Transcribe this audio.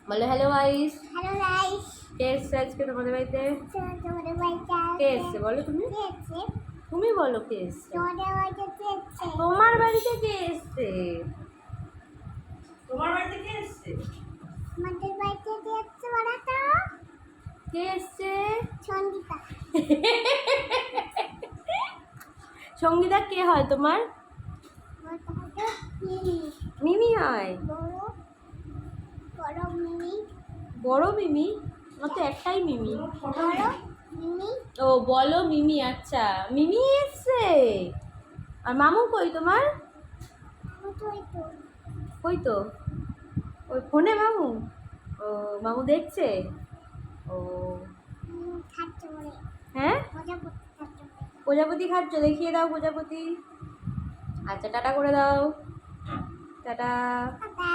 বলো hello guys. Hello guys. কে এসছে আজকে তোমাদের বাড়িতে? তোমাদের বাড়িতে কে এসছে বলো তুমি? কে এসছে? তুমি বলো কে এসছে? তোমাদের বাড়িতে কে এসছে? তোমার বাড়িতে কে এসছে? তোমার বাড়িতে কে এসছে? আমাদের বাড়িতে কে এসছে বলো তো? কে এসছে? সঙ্গীতা। সঙ্গীতা কে হয় তোমার? মিমি। মিমি হয়। বড় মিমি। বড় মিমি? আমার তো একটাই মিমি। বড় মিমি। ও বলো মিমি, আচ্ছা মিমি এসছে। আর মামু কই তোমার? কই তো ওই ফোনে মামু? ও মামু দেখছে। ও খাচ্ছে বলে। হ্যাঁ, খাচ্ছে। প্রজাপতি খাচ্ছ, দেখিয়ে দাও প্রজাপতি। আচ্ছা টাটা করে দাও। টাটা। বাবা।